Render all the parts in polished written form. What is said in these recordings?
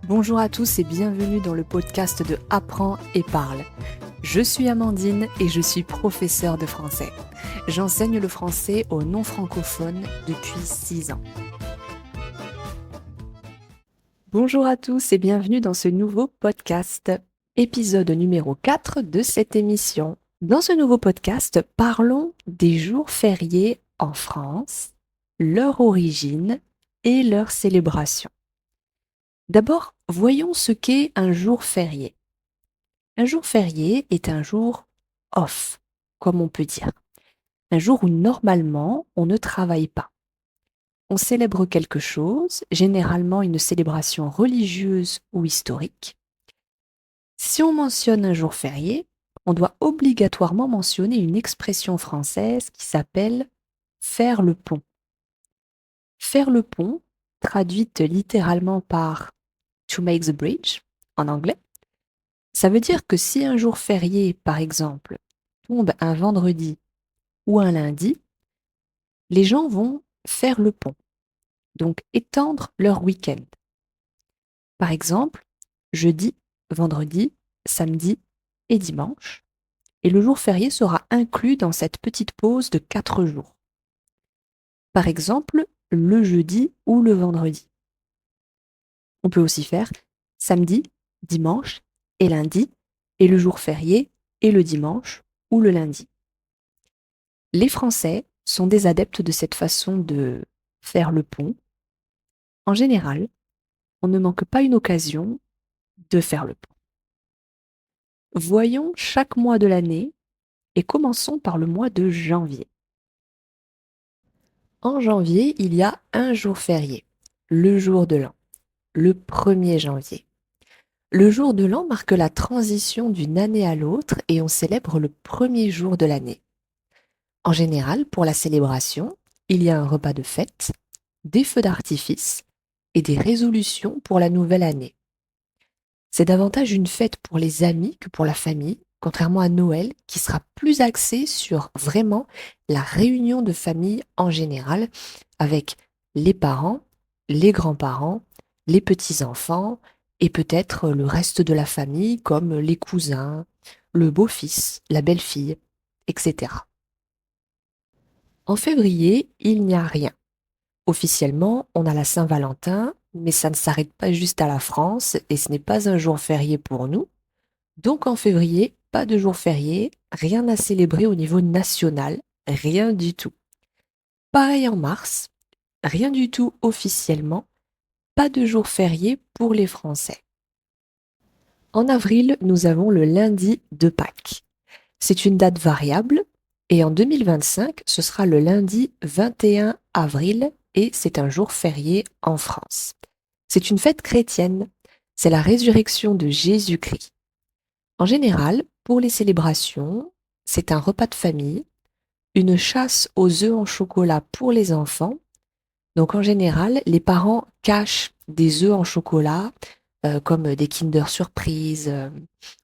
Bonjour à tous et bienvenue dans le podcast de Apprends et parle. Je suis Amandine et je suis professeure de français. J'enseigne le français aux non-francophones depuis 6 ans. Bonjour à tous et bienvenue dans ce nouveau podcast, épisode numéro 4 de cette émission. Dans ce nouveau podcast, parlons des jours fériés en France, leur origine et leur célébration. D'abord, voyons ce qu'est un jour férié. Un jour férié est un jour off, comme on peut dire. Un jour où normalement on ne travaille pas. On célèbre quelque chose, généralement une célébration religieuse ou historique. Si on mentionne un jour férié, on doit obligatoirement mentionner une expression française qui s'appelle faire le pont. Faire le pont, traduite littéralement par to make the bridge en anglais, ça veut dire que si un jour férié, par exemple, tombe un vendredi ou un lundi, les gens vont faire le pont, donc étendre leur week-end. Par exemple, jeudi, vendredi, samedi et dimanche, et le jour férié sera inclus dans cette petite pause de 4 jours. Par exemple, le jeudi ou le vendredi. On peut aussi faire samedi, dimanche et lundi, et le jour férié et le dimanche ou le lundi. Les Français sont des adeptes de cette façon de faire le pont. En général, on ne manque pas une occasion de faire le pont. Voyons chaque mois de l'année et commençons par le mois de janvier. En janvier, il y a un jour férié, le jour de l'an, le 1er janvier. Le jour de l'an marque la transition d'une année à l'autre et on célèbre le premier jour de l'année. En général, pour la célébration, il y a un repas de fête, des feux d'artifice et des résolutions pour la nouvelle année. C'est davantage une fête pour les amis que pour la famille, contrairement à Noël, qui sera plus axé sur vraiment la réunion de famille en général, avec les parents, les grands-parents, les petits-enfants, et peut-être le reste de la famille, comme les cousins, le beau-fils, la belle-fille, etc. En février, il n'y a rien. Officiellement, on a la Saint-Valentin, mais ça ne s'arrête pas juste à la France et ce n'est pas un jour férié pour nous. Donc en février, pas de jour férié, rien à célébrer au niveau national, rien du tout. Pareil en mars, rien du tout officiellement, pas de jour férié pour les Français. En avril, nous avons le lundi de Pâques. C'est une date variable et en 2025, ce sera le lundi 21 avril et c'est un jour férié en France. C'est une fête chrétienne, c'est la résurrection de Jésus-Christ. En général, pour les célébrations, c'est un repas de famille, une chasse aux œufs en chocolat pour les enfants. Donc en général, les parents cachent des œufs en chocolat, comme des Kinder Surprise,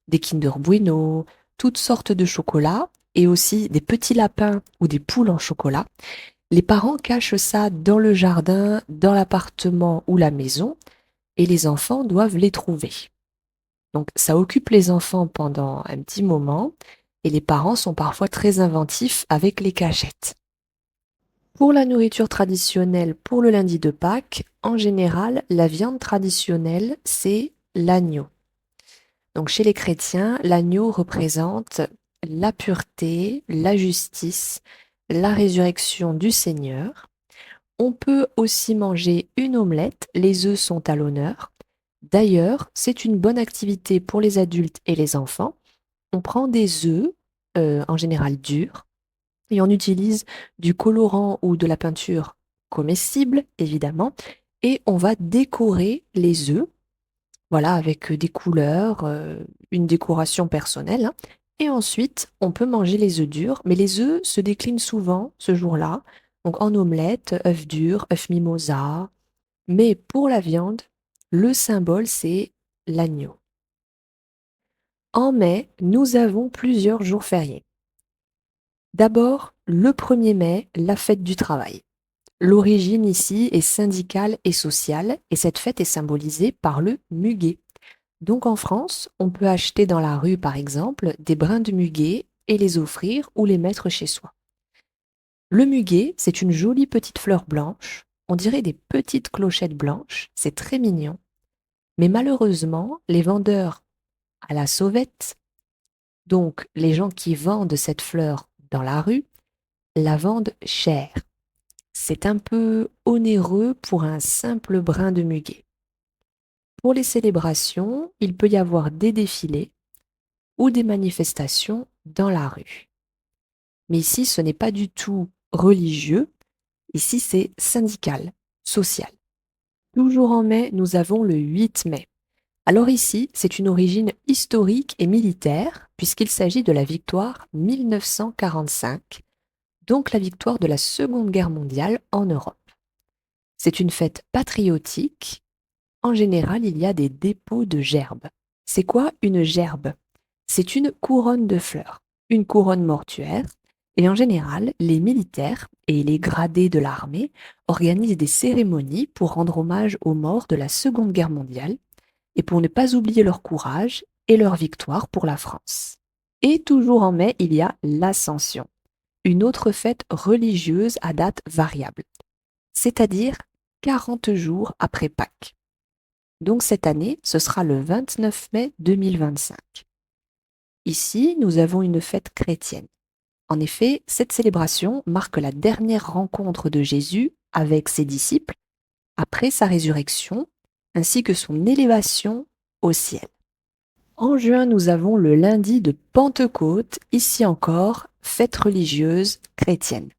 des Kinder Bueno, toutes sortes de chocolats, et aussi des petits lapins ou des poules en chocolat. Les parents cachent ça dans le jardin, dans l'appartement ou la maison, et les enfants doivent les trouver. Donc ça occupe les enfants pendant un petit moment, et les parents sont parfois très inventifs avec les cachettes. Pour la nourriture traditionnelle pour le lundi de Pâques, en général, la viande traditionnelle, c'est l'agneau. Donc chez les chrétiens, l'agneau représente la pureté, la justice, la résurrection du Seigneur. On peut aussi manger une omelette, les œufs sont à l'honneur. D'ailleurs, c'est une bonne activité pour les adultes et les enfants. On prend des œufs, en général durs, et on utilise du colorant ou de la peinture comestible, évidemment, et on va décorer les œufs, voilà, avec des couleurs, une décoration personnelle, hein. Et ensuite, on peut manger les œufs durs, mais les œufs se déclinent souvent ce jour-là, donc en omelette, œufs durs, œufs mimosa. Mais pour la viande, le symbole, c'est l'agneau. En mai, nous avons plusieurs jours fériés. D'abord, le 1er mai, la fête du travail. L'origine ici est syndicale et sociale et cette fête est symbolisée par le muguet. Donc en France, on peut acheter dans la rue par exemple des brins de muguet et les offrir ou les mettre chez soi. Le muguet, c'est une jolie petite fleur blanche, on dirait des petites clochettes blanches, c'est très mignon. Mais malheureusement, les vendeurs à la sauvette, donc les gens qui vendent cette fleur dans la rue, la vendent cher. C'est un peu onéreux pour un simple brin de muguet. Pour les célébrations, il peut y avoir des défilés ou des manifestations dans la rue. Mais ici, ce n'est pas du tout religieux, ici c'est syndical, social. Toujours en mai, nous avons le 8 mai. Alors ici, c'est une origine historique et militaire, puisqu'il s'agit de la victoire 1945, donc la victoire de la Seconde Guerre mondiale en Europe. C'est une fête patriotique. En général, il y a des dépôts de gerbes. C'est quoi une gerbe? C'est une couronne de fleurs, une couronne mortuaire, et en général, les militaires et les gradés de l'armée organisent des cérémonies pour rendre hommage aux morts de la Seconde Guerre mondiale et pour ne pas oublier leur courage et leur victoire pour la France. Et toujours en mai, il y a l'Ascension, une autre fête religieuse à date variable, c'est-à-dire 40 jours après Pâques. Donc cette année, ce sera le 29 mai 2025. Ici, nous avons une fête chrétienne. En effet, cette célébration marque la dernière rencontre de Jésus avec ses disciples après sa résurrection, ainsi que son élévation au ciel. En juin, nous avons le lundi de Pentecôte, ici encore, fête religieuse chrétienne.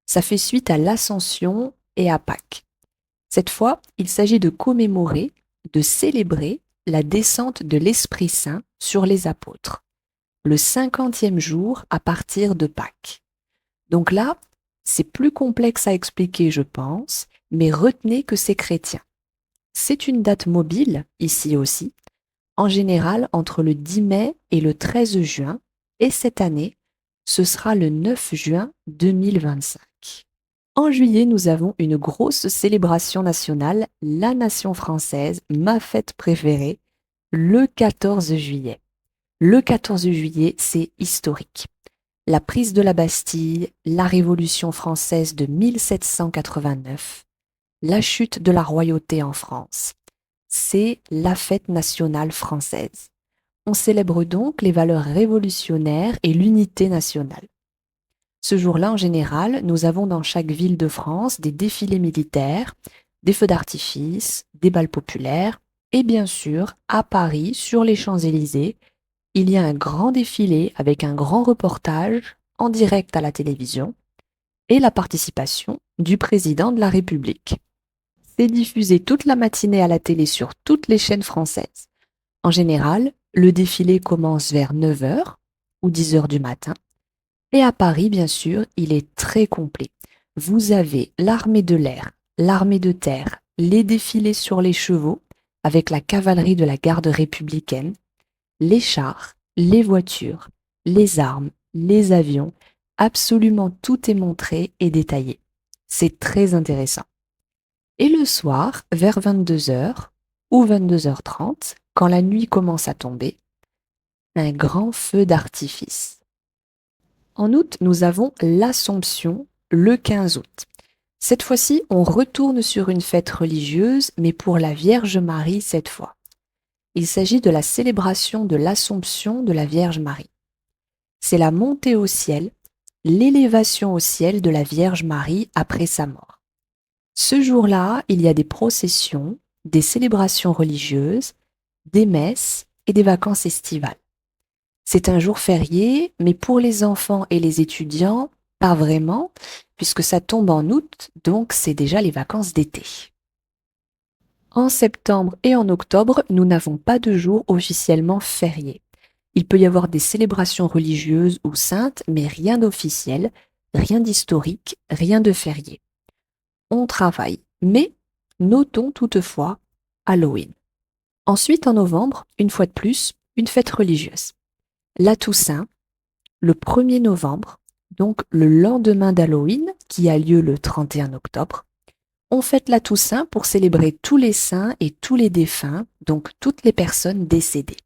Ça fait suite à l'Ascension et à Pâques. Cette fois, il s'agit de commémorer, de célébrer la descente de l'Esprit Saint sur les apôtres, le 50e jour à partir de Pâques. Donc là, c'est plus complexe à expliquer, je pense, mais retenez que c'est chrétien. C'est une date mobile, ici aussi, en général entre le 10 mai et le 13 juin, et cette année, ce sera le 9 juin 2025. En juillet, nous avons une grosse célébration nationale, la Nation française, ma fête préférée, le 14 juillet. Le 14 juillet, c'est historique. La prise de la Bastille, la Révolution française de 1789, la chute de la royauté en France. C'est la fête nationale française. On célèbre donc les valeurs révolutionnaires et l'unité nationale. Ce jour-là, en général, nous avons dans chaque ville de France des défilés militaires, des feux d'artifice, des bals populaires, et bien sûr, à Paris, sur les Champs-Élysées, il y a un grand défilé avec un grand reportage en direct à la télévision et la participation du président de la République. C'est diffusé toute la matinée à la télé sur toutes les chaînes françaises. En général, le défilé commence vers 9 heures ou 10 heures du matin. Et à Paris, bien sûr, il est très complet. Vous avez l'armée de l'air, l'armée de terre, les défilés sur les chevaux, avec la cavalerie de la garde républicaine, les chars, les voitures, les armes, les avions, absolument tout est montré et détaillé. C'est très intéressant. Et le soir, vers 22 heures ou 22h30, quand la nuit commence à tomber, un grand feu d'artifice. En août, nous avons l'Assomption, le 15 août. Cette fois-ci, on retourne sur une fête religieuse, mais pour la Vierge Marie cette fois. Il s'agit de la célébration de l'Assomption de la Vierge Marie. C'est la montée au ciel, l'élévation au ciel de la Vierge Marie après sa mort. Ce jour-là, il y a des processions, des célébrations religieuses, des messes et des vacances estivales. C'est un jour férié, mais pour les enfants et les étudiants, pas vraiment, puisque ça tombe en août, donc c'est déjà les vacances d'été. En septembre et en octobre, nous n'avons pas de jour officiellement férié. Il peut y avoir des célébrations religieuses ou saintes, mais rien d'officiel, rien d'historique, rien de férié. On travaille, mais notons toutefois Halloween. Ensuite, en novembre, une fois de plus, une fête religieuse. La Toussaint, le 1er novembre, Donc le lendemain d'Halloween, qui a lieu le 31 octobre, on fête la Toussaint pour célébrer tous les saints et tous les défunts, donc toutes les personnes décédées.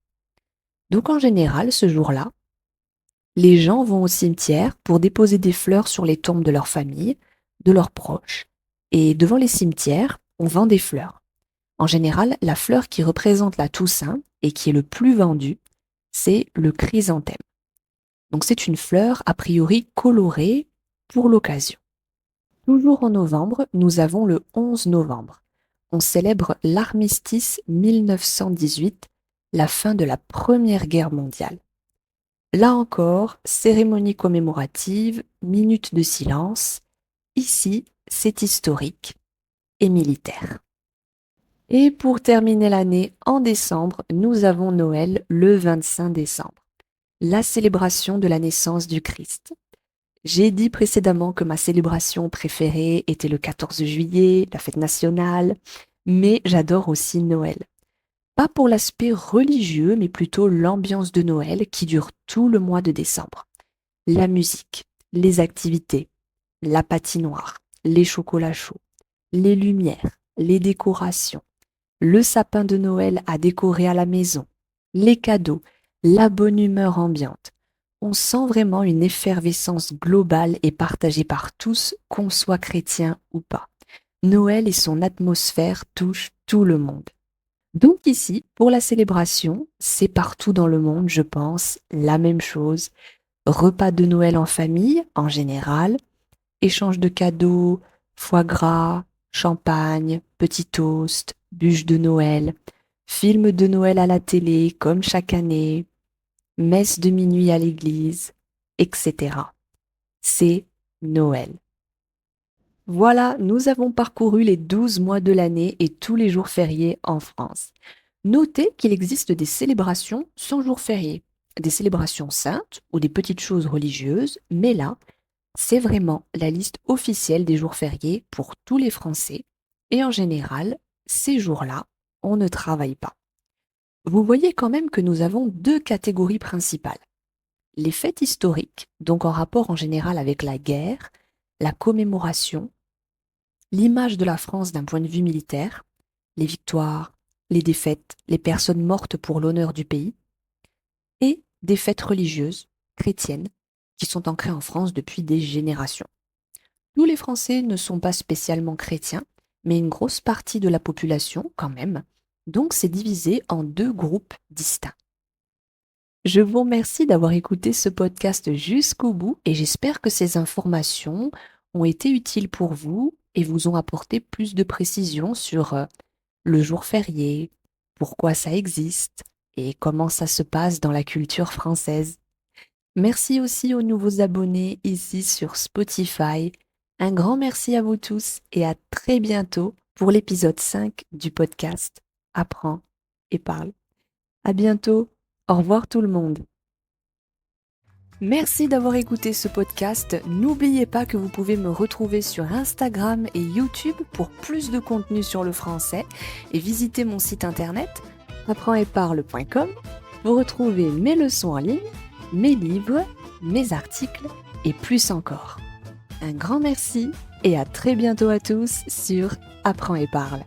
Donc en général, ce jour-là, les gens vont au cimetière pour déposer des fleurs sur les tombes de leur famille, de leurs proches. Et devant les cimetières, on vend des fleurs. En général, la fleur qui représente la Toussaint et qui est le plus vendue, c'est le chrysanthème. Donc c'est une fleur a priori colorée pour l'occasion. Toujours en novembre, nous avons le 11 novembre. On célèbre l'armistice 1918, la fin de la Première Guerre mondiale. Là encore, cérémonie commémorative, minute de silence. Ici, c'est historique et militaire. Et pour terminer l'année, en décembre, nous avons Noël le 25 décembre, la célébration de la naissance du Christ. J'ai dit précédemment que ma célébration préférée était le 14 juillet, la fête nationale, mais j'adore aussi Noël. Pas pour l'aspect religieux, mais plutôt l'ambiance de Noël qui dure tout le mois de décembre. La musique, les activités, la patinoire, les chocolats chauds, les lumières, les décorations, le sapin de Noël à décorer à la maison, les cadeaux, la bonne humeur ambiante. On sent vraiment une effervescence globale et partagée par tous, qu'on soit chrétien ou pas. Noël et son atmosphère touchent tout le monde. Donc ici, pour la célébration, c'est partout dans le monde, je pense, la même chose. Repas de Noël en famille, en général, échange de cadeaux, foie gras, champagne, petits toasts, bûches de Noël, films de Noël à la télé, comme chaque année, messe de minuit à l'église, etc. C'est Noël. Voilà, nous avons parcouru les 12 mois de l'année et tous les jours fériés en France. Notez qu'il existe des célébrations sans jours fériés, des célébrations saintes ou des petites choses religieuses, mais là, c'est vraiment la liste officielle des jours fériés pour tous les Français. Et en général, ces jours-là, on ne travaille pas. Vous voyez quand même que nous avons deux catégories principales. Les fêtes historiques, donc en rapport en général avec la guerre, la commémoration, l'image de la France d'un point de vue militaire, les victoires, les défaites, les personnes mortes pour l'honneur du pays, et des fêtes religieuses, chrétiennes, qui sont ancrées en France depuis des générations. Tous les Français ne sont pas spécialement chrétiens, mais une grosse partie de la population quand même, donc c'est divisé en deux groupes distincts. Je vous remercie d'avoir écouté ce podcast jusqu'au bout et j'espère que ces informations ont été utiles pour vous et vous ont apporté plus de précisions sur le jour férié, pourquoi ça existe et comment ça se passe dans la culture française. Merci aussi aux nouveaux abonnés ici sur Spotify. Un grand merci à vous tous et à très bientôt pour l'épisode 5 du podcast Apprends et parle. À bientôt. Au revoir tout le monde. Merci d'avoir écouté ce podcast. N'oubliez pas que vous pouvez me retrouver sur Instagram et YouTube pour plus de contenu sur le français et visiter mon site internet apprenetparle.com pour retrouver mes leçons en ligne, mes livres, mes articles et plus encore. Un grand merci et à très bientôt à tous sur Apprends et parle.